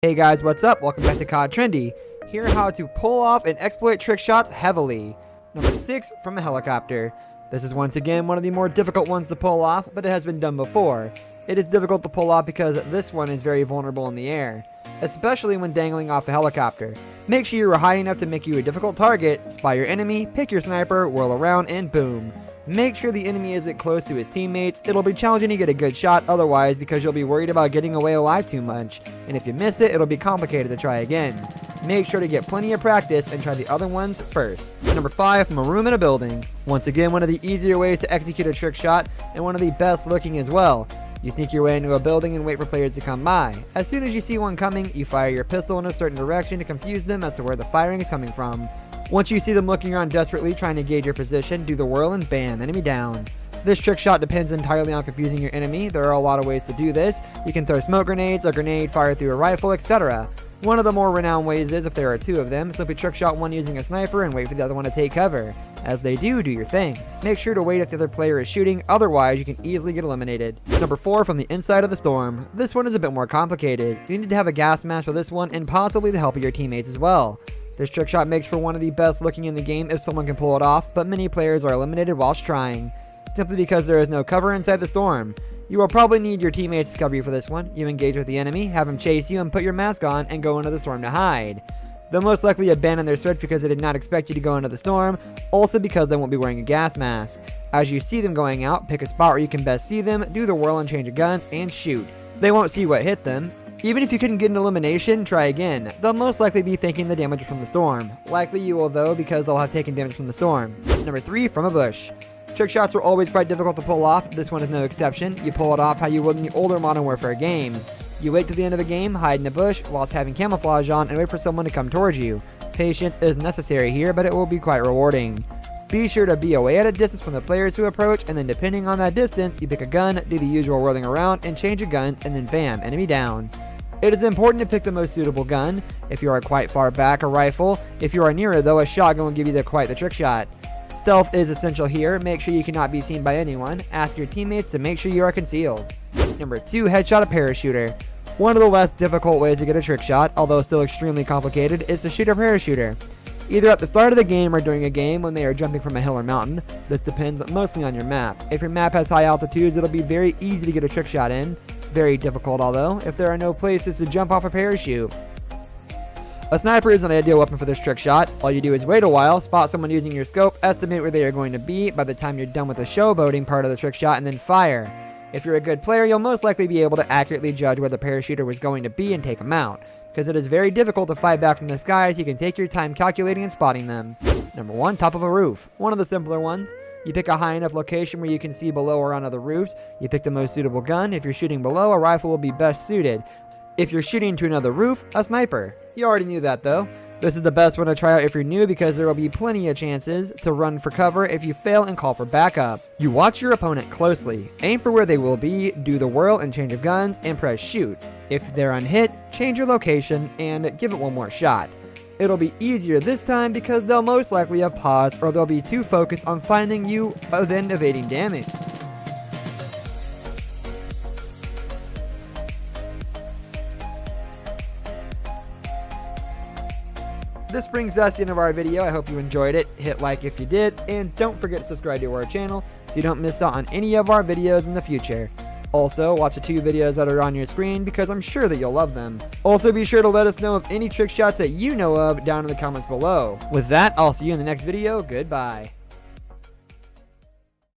Hey guys, what's up? Welcome back to COD Trendy. Here how to pull off and exploit trick shots heavily. Number 6, from a helicopter. This is once again one of the more difficult ones to pull off, but it has been done before. It is difficult to pull off because this one is very vulnerable in the air, especially when dangling off a helicopter. Make sure you are high enough to make you a difficult target, spy your enemy, pick your sniper, whirl around, and boom. Make sure the enemy isn't close to his teammates. It'll be challenging to get a good shot otherwise because you'll be worried about getting away alive too much, and if you miss it, it'll be complicated to try again. Make sure to get plenty of practice and try the other ones first. Number 5, from a room in a building. Once again, one of the easier ways to execute a trick shot, and one of the best looking as well. You sneak your way into a building and wait for players to come by. As soon as you see one coming, you fire your pistol in a certain direction to confuse them as to where the firing is coming from. Once you see them looking around desperately trying to gauge your position, do the whirl and bam, enemy down. This trick shot depends entirely on confusing your enemy. There are a lot of ways to do this. You can throw smoke grenades, a grenade, fire through a rifle, etc. One of the more renowned ways is, if there are two of them, simply trick shot one using a sniper and wait for the other one to take cover. As they do your thing. Make sure to wait if the other player is shooting, otherwise you can easily get eliminated. Number 4, from the inside of the storm. This one is a bit more complicated. You need to have a gas mask for this one and possibly the help of your teammates as well. This trick shot makes for one of the best looking in the game if someone can pull it off, but many players are eliminated whilst trying, simply because there is no cover inside the storm. You will probably need your teammates to cover you for this one. You engage with the enemy, have him chase you, and put your mask on and go into the storm to hide. They'll most likely abandon their search because they did not expect you to go into the storm, also because they won't be wearing a gas mask. As you see them going out, pick a spot where you can best see them, do the whirl and change of guns, and shoot. They won't see what hit them. Even if you couldn't get an elimination, try again. They'll most likely be thinking the damage from the storm. Likely you will though, because they'll have taken damage from the storm. Number 3, from a bush. Trick shots are always quite difficult to pull off. This one is no exception. You pull it off how you would in the older Modern Warfare game. You wait till the end of the game, hide in a bush whilst having camouflage on, and wait for someone to come towards you. Patience is necessary here, but it will be quite rewarding. Be sure to be away at a distance from the players who approach, and then depending on that distance, you pick a gun, do the usual whirling around, and change your guns, and then bam, enemy down. It is important to pick the most suitable gun. If you are quite far back, a rifle. If you are nearer though, a shotgun will give you quite the trick shot. Stealth is essential here. Make sure you cannot be seen by anyone. Ask your teammates to make sure you are concealed. Number 2, headshot a parachuter. One of the less difficult ways to get a trick shot, although still extremely complicated, is to shoot a parachuter. Either at the start of the game or during a game when they are jumping from a hill or mountain. This depends mostly on your map. If your map has high altitudes, it'll be very easy to get a trick shot in. Very difficult although, if there are no places to jump off a parachute. A sniper is an ideal weapon for this trick shot. All you do is wait a while, spot someone using your scope, estimate where they are going to be by the time you're done with the showboating part of the trick shot, and then fire. If you're a good player, you'll most likely be able to accurately judge where the parachuter was going to be and take them out, because it is very difficult to fight back from the skies. You can take your time calculating and spotting them. Number 1, top of a roof. One of the simpler ones. You pick a high enough location where you can see below or on other roofs. You pick the most suitable gun. If you're shooting below, a rifle will be best suited. If you're shooting to another roof, a sniper. You already knew that though. This is the best one to try out if you're new because there will be plenty of chances to run for cover if you fail and call for backup. You watch your opponent closely, aim for where they will be, do the whirl and change of guns, and press shoot. If they're unhit, change your location and give it one more shot. It'll be easier this time because they'll most likely have paused or they'll be too focused on finding you than evading damage. This brings us to the end of our video. I hope you enjoyed it. Hit like if you did, and don't forget to subscribe to our channel so you don't miss out on any of our videos in the future. Also, watch the 2 videos that are on your screen because I'm sure that you'll love them. Also, be sure to let us know of any trick shots that you know of down in the comments below. With that, I'll see you in the next video. Goodbye.